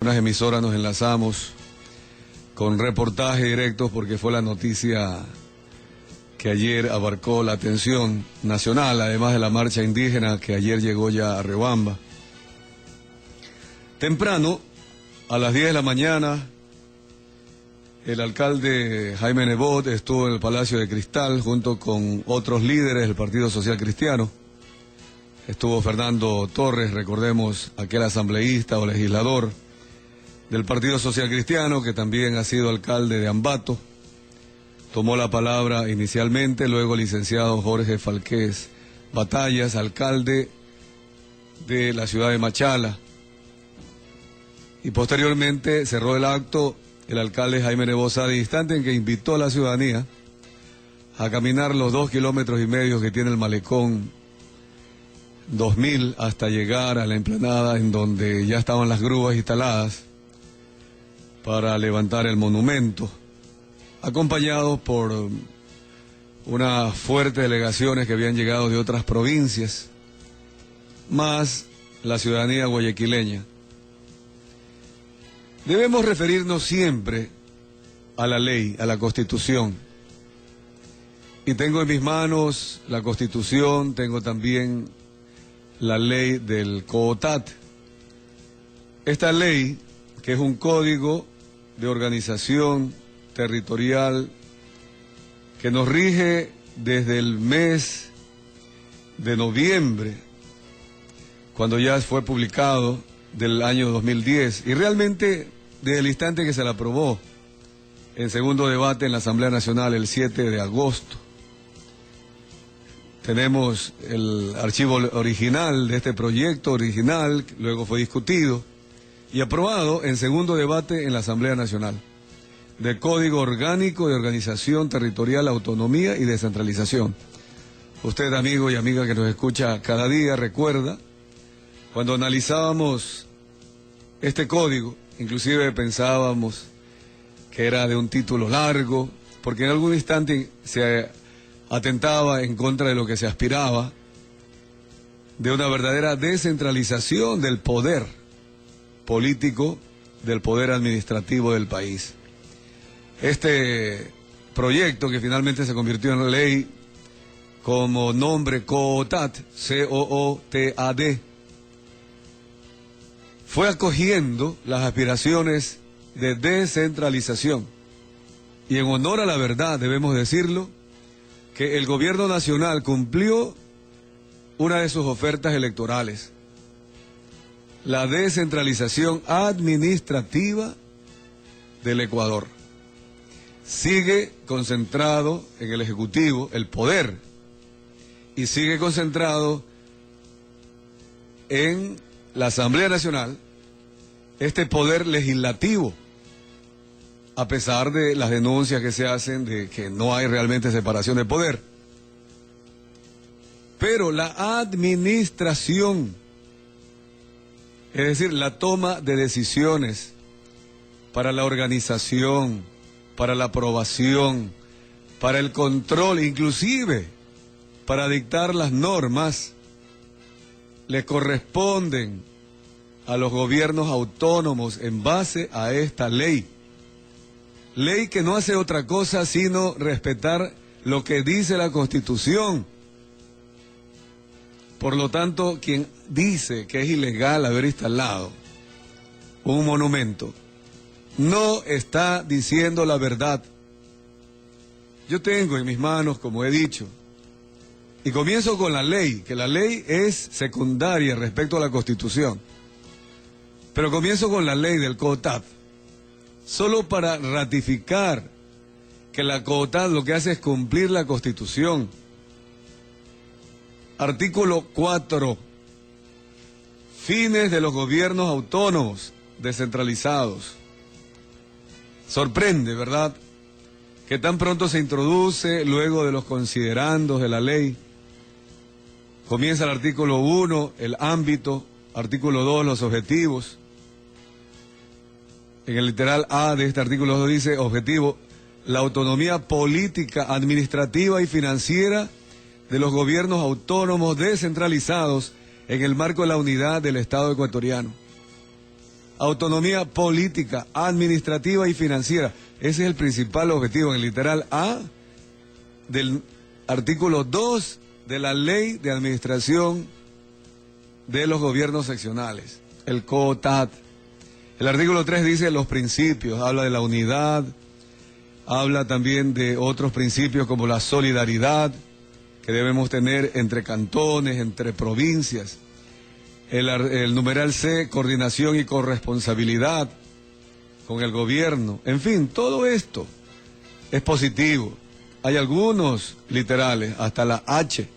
Unas emisoras nos enlazamos con reportajes directos porque fue la noticia que ayer abarcó la atención nacional, además de la marcha indígena que ayer llegó ya a Riobamba. Temprano, a las 10 de la mañana, el alcalde Jaime Nebot estuvo en el Palacio de Cristal junto con otros líderes del Partido Social Cristiano. Estuvo Fernando Torres, recordemos, aquel asambleísta o legislador del Partido Social Cristiano, que también ha sido alcalde de Ambato. Tomó la palabra inicialmente, luego el licenciado Jorge Falqués Batallas, alcalde de la ciudad de Machala. Y posteriormente cerró el acto el alcalde Jaime Nebot Sadi, instante en que invitó a la ciudadanía a caminar los 2,5 kilómetros que tiene el malecón 2000 hasta llegar a la explanada en donde ya estaban las grúas instaladas para levantar el monumento, acompañados por unas fuertes delegaciones que habían llegado de otras provincias, más la ciudadanía guayaquileña. Debemos referirnos siempre a la ley, a la Constitución. Y tengo en mis manos la Constitución, tengo también la ley del COOTAT. Esta ley, que es un código de organización territorial que nos rige desde el mes de noviembre, cuando ya fue publicado, del año 2010, y realmente desde el instante que se la aprobó en segundo debate en la Asamblea Nacional el 7 de agosto. Tenemos el archivo original de este proyecto original, luego fue discutido y aprobado en segundo debate en la Asamblea Nacional, del Código Orgánico de Organización Territorial, Autonomía y Descentralización. Usted, amigo y amiga que nos escucha cada día, recuerda, cuando analizábamos este código, inclusive pensábamos que era de un título largo, porque en algún instante se atentaba en contra de lo que se aspiraba, de una verdadera descentralización del poder político, del poder administrativo del país. Este proyecto, que finalmente se convirtió en ley como nombre COOTAD, C-O-O-T-A-D, fue acogiendo las aspiraciones de descentralización. Y en honor a la verdad, debemos decirlo, que el gobierno nacional cumplió una de sus ofertas electorales: la descentralización administrativa del Ecuador. Sigue concentrado en el Ejecutivo el poder y sigue concentrado en la Asamblea Nacional este poder legislativo, a pesar de las denuncias que se hacen de que no hay realmente separación de poder. Pero la administración, es decir, la toma de decisiones para la organización, para la aprobación, para el control, inclusive para dictar las normas, le corresponden a los gobiernos autónomos en base a esta ley. Ley que no hace otra cosa sino respetar lo que dice la Constitución. Por lo tanto, quien dice que es ilegal haber instalado un monumento no está diciendo la verdad. Yo tengo en mis manos, como he dicho, y comienzo con la ley, que la ley es secundaria respecto a la Constitución, pero comienzo con la ley del COOTAD, solo para ratificar que la COOTAD lo que hace es cumplir la Constitución. Artículo 4. Fines de los gobiernos autónomos descentralizados. Sorprende, ¿verdad?, que tan pronto se introduce, luego de los considerandos de la ley, comienza el artículo 1, el ámbito, artículo 2, los objetivos. En el literal A de este artículo 2 dice: objetivo, la autonomía política, administrativa y financiera de los gobiernos autónomos descentralizados en el marco de la unidad del Estado ecuatoriano. autonomía política, administrativa y financiera. Ese es el principal objetivo en el literal A del artículo 2 de la Ley de Administración de los Gobiernos Seccionales, el COTAT. El artículo 3 dice los principios, habla de la unidad, habla también de otros principios como la solidaridad que debemos tener entre cantones, entre provincias. El numeral C, coordinación y corresponsabilidad con el gobierno. En fin, todo esto es positivo. Hay algunos literales, hasta la H,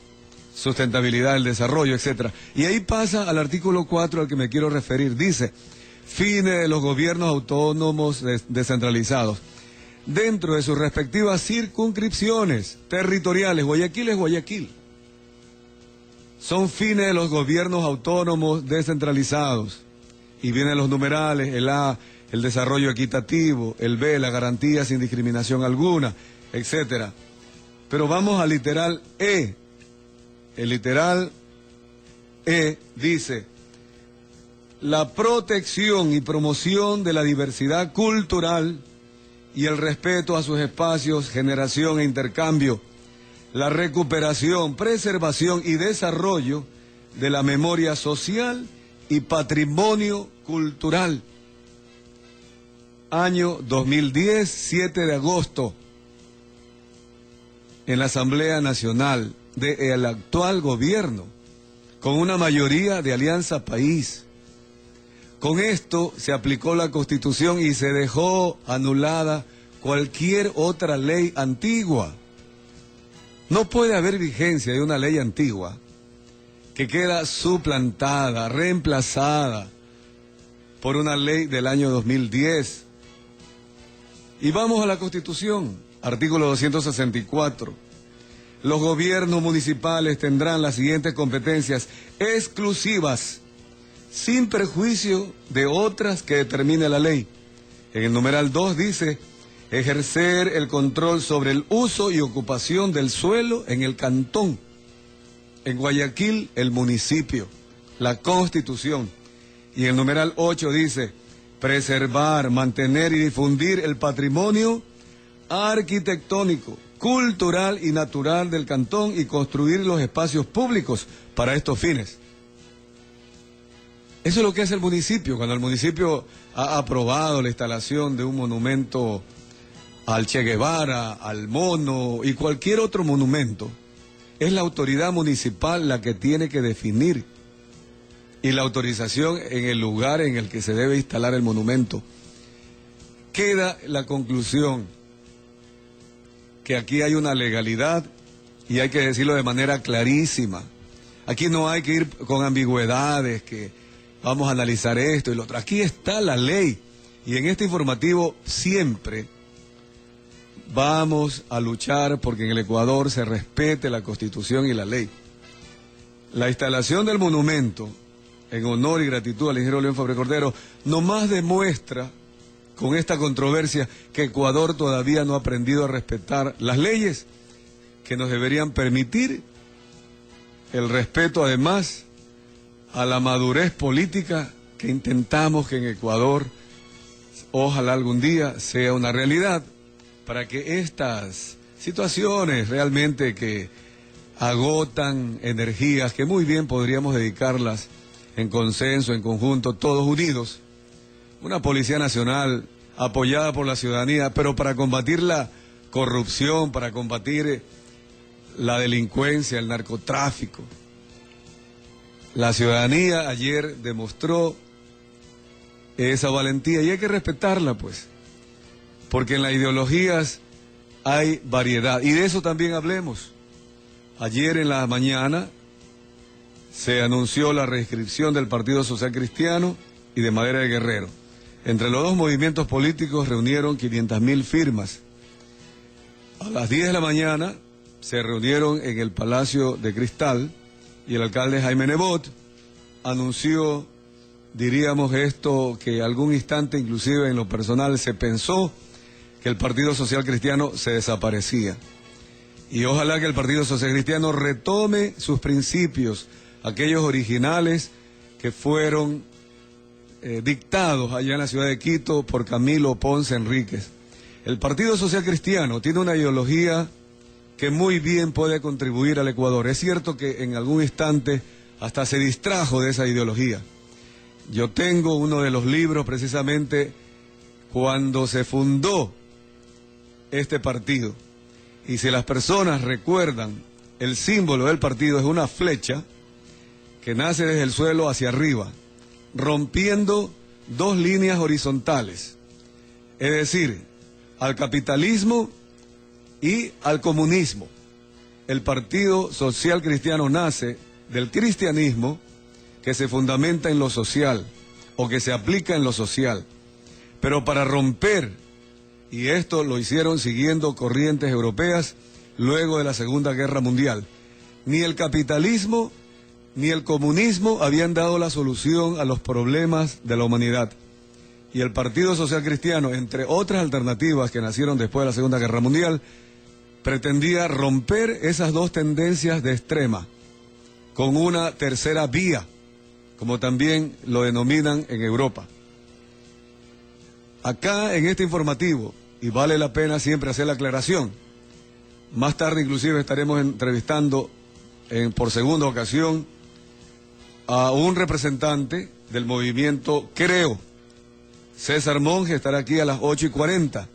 sustentabilidad, el desarrollo, etc. Y ahí pasa al artículo 4 al que me quiero referir. Dice, fines de los gobiernos autónomos descentralizados, dentro de sus respectivas circunscripciones territoriales. Guayaquil es Guayaquil. Son fines de los gobiernos autónomos descentralizados. Y vienen los numerales, el A, el desarrollo equitativo, el B, la garantía sin discriminación alguna, etcétera. Pero vamos al literal E. El literal E dice, la protección y promoción de la diversidad cultural y el respeto a sus espacios, generación e intercambio, la recuperación, preservación y desarrollo de la memoria social y patrimonio cultural. Año 2010, 7 de agosto, en la Asamblea Nacional del actual gobierno, con una mayoría de Alianza País. Con esto se aplicó la Constitución y se dejó anulada cualquier otra ley antigua. No puede haber vigencia de una ley antigua que queda suplantada, reemplazada por una ley del año 2010. Y vamos a la Constitución, artículo 264. Los gobiernos municipales tendrán las siguientes competencias exclusivas, sin perjuicio de otras que determine la ley. En el numeral 2 dice, ejercer el control sobre el uso y ocupación del suelo en el cantón. En Guayaquil, el municipio, la Constitución. Y en el numeral 8 dice, preservar, mantener y difundir el patrimonio arquitectónico, cultural y natural del cantón y construir los espacios públicos para estos fines. Eso es lo que hace el municipio. Cuando el municipio ha aprobado la instalación de un monumento al Che Guevara, al Mono y cualquier otro monumento, es la autoridad municipal la que tiene que definir y la autorización en el lugar en el que se debe instalar el monumento. Queda la conclusión que aquí hay una legalidad y hay que decirlo de manera clarísima. Aquí no hay que ir con ambigüedades, que vamos a analizar esto y lo otro. Aquí está la ley y en este informativo siempre vamos a luchar porque en el Ecuador se respete la Constitución y la ley. La instalación del monumento en honor y gratitud al ingeniero León Fabre Cordero nomás demuestra con esta controversia que Ecuador todavía no ha aprendido a respetar las leyes que nos deberían permitir el respeto además a la madurez política que intentamos que en Ecuador ojalá algún día sea una realidad, para que estas situaciones realmente que agotan energías, que muy bien podríamos dedicarlas en consenso, en conjunto, todos unidos, una Policía Nacional apoyada por la ciudadanía, pero para combatir la corrupción, para combatir la delincuencia, el narcotráfico. La ciudadanía ayer demostró esa valentía y hay que respetarla, pues, porque en las ideologías hay variedad y de eso también hablemos. Ayer en la mañana se anunció la reinscripción del Partido Social Cristiano y de Madera de Guerrero. Entre los dos movimientos políticos reunieron 500.000 firmas. A las 10 de la mañana se reunieron en el Palacio de Cristal y el alcalde Jaime Nebot anunció, diríamos esto, que algún instante inclusive en lo personal se pensó que el Partido Social Cristiano se desaparecía. Y ojalá que el Partido Social Cristiano retome sus principios, aquellos originales que fueron dictados allá en la ciudad de Quito por Camilo Ponce Enríquez. El Partido Social Cristiano tiene una ideología que muy bien puede contribuir al Ecuador. Es cierto que en algún instante hasta se distrajo de esa ideología. Yo tengo uno de los libros precisamente cuando se fundó este partido. Y si las personas recuerdan, el símbolo del partido es una flecha que nace desde el suelo hacia arriba, rompiendo dos líneas horizontales, es decir, al capitalismo y al comunismo. El Partido Social Cristiano nace del cristianismo que se fundamenta en lo social o que se aplica en lo social, pero para romper, y esto lo hicieron siguiendo corrientes europeas luego de la Segunda Guerra Mundial, ni el capitalismo ni el comunismo habían dado la solución a los problemas de la humanidad. Y el Partido Social Cristiano, entre otras alternativas que nacieron después de la Segunda Guerra Mundial, pretendía romper esas dos tendencias de extrema con una tercera vía, como también lo denominan en Europa. Acá en este informativo, y vale la pena siempre hacer la aclaración, más tarde inclusive estaremos entrevistando por segunda ocasión a un representante del movimiento Creo. César Monge estará aquí a las 8:40,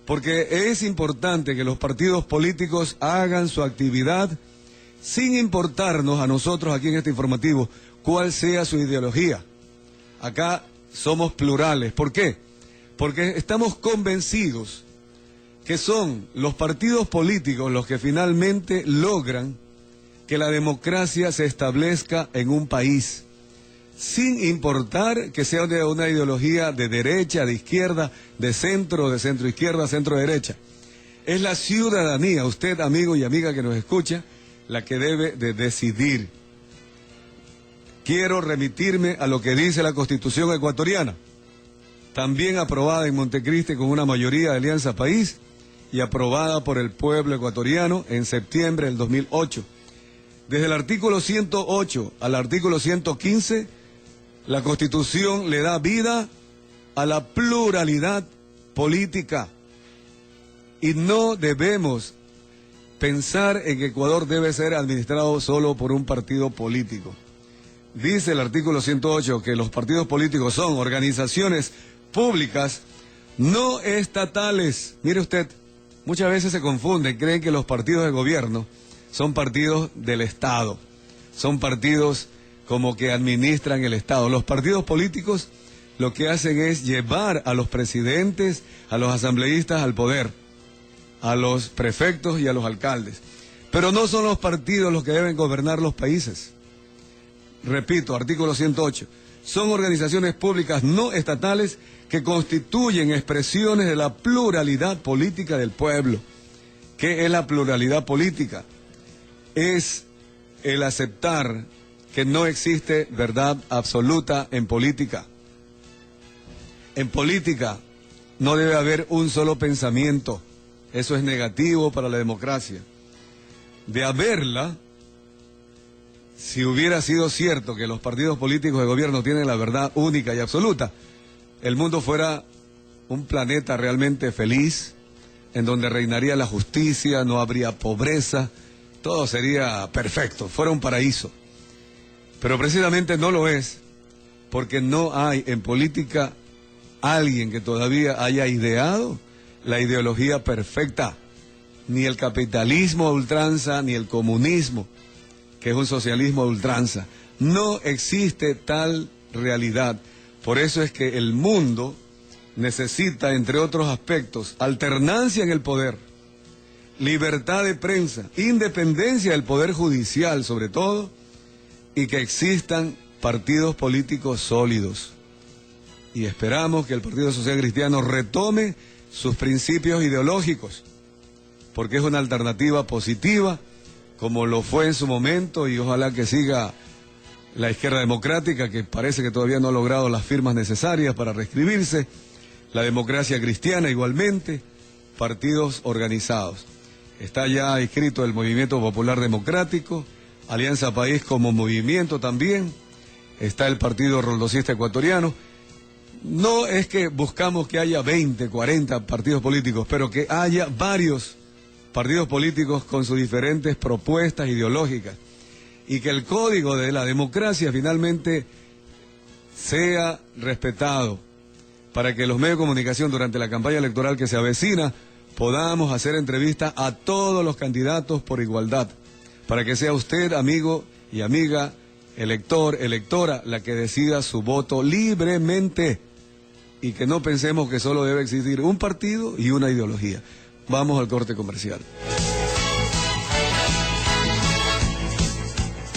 porque es importante que los partidos políticos hagan su actividad sin importarnos a nosotros aquí en este informativo cuál sea su ideología. Acá somos plurales. ¿Por qué? Porque estamos convencidos que son los partidos políticos los que finalmente logran que la democracia se establezca en un país, sin importar que sea de una ideología de derecha, de izquierda, de centro izquierda, centro derecha. Es la ciudadanía, usted amigo y amiga que nos escucha, la que debe de decidir. Quiero remitirme a lo que dice la Constitución ecuatoriana, también aprobada en Montecristi con una mayoría de Alianza País y aprobada por el pueblo ecuatoriano en septiembre del 2008. Desde el artículo 108 al artículo 115, la Constitución le da vida a la pluralidad política. Y no debemos pensar en que Ecuador debe ser administrado solo por un partido político. Dice el artículo 108 que los partidos políticos son organizaciones públicas no estatales. Mire usted, muchas veces se confunden, creen que los partidos de gobierno son partidos del Estado, son partidos como que administran el Estado. Los partidos políticos lo que hacen es llevar a los presidentes, a los asambleístas al poder, a los prefectos y a los alcaldes. Pero no son los partidos los que deben gobernar los países. Repito, artículo 108. Son organizaciones públicas no estatales que constituyen expresiones de la pluralidad política del pueblo. ¿Qué es la pluralidad política? Es el aceptar que no existe verdad absoluta en política. En política no debe haber un solo pensamiento. Eso es negativo para la democracia. De haberla, si hubiera sido cierto que los partidos políticos de gobierno tienen la verdad única y absoluta, el mundo fuera un planeta realmente feliz, en donde reinaría la justicia, no habría pobreza, todo sería perfecto, fuera un paraíso. Pero precisamente no lo es, porque no hay en política alguien que todavía haya ideado la ideología perfecta, ni el capitalismo a ultranza, ni el comunismo, que es un socialismo a ultranza. No existe tal realidad. Por eso es que el mundo necesita, entre otros aspectos, alternancia en el poder, libertad de prensa, independencia del poder judicial sobre todo, y que existan partidos políticos sólidos. Y esperamos que el Partido Social Cristiano retome sus principios ideológicos, porque es una alternativa positiva, como lo fue en su momento, y ojalá que siga la izquierda democrática, que parece que todavía no ha logrado las firmas necesarias para reescribirse, la democracia cristiana igualmente, partidos organizados. Está ya inscrito el Movimiento Popular Democrático, Alianza País como movimiento también, está el Partido Roldosista Ecuatoriano, no es que buscamos que haya 20, 40 partidos políticos, pero que haya varios partidos políticos con sus diferentes propuestas ideológicas y que el código de la democracia finalmente sea respetado para que los medios de comunicación durante la campaña electoral que se avecina podamos hacer entrevistas a todos los candidatos por igualdad, para que sea usted, amigo y amiga, elector, electora, la que decida su voto libremente y que no pensemos que solo debe existir un partido y una ideología. Vamos al corte comercial.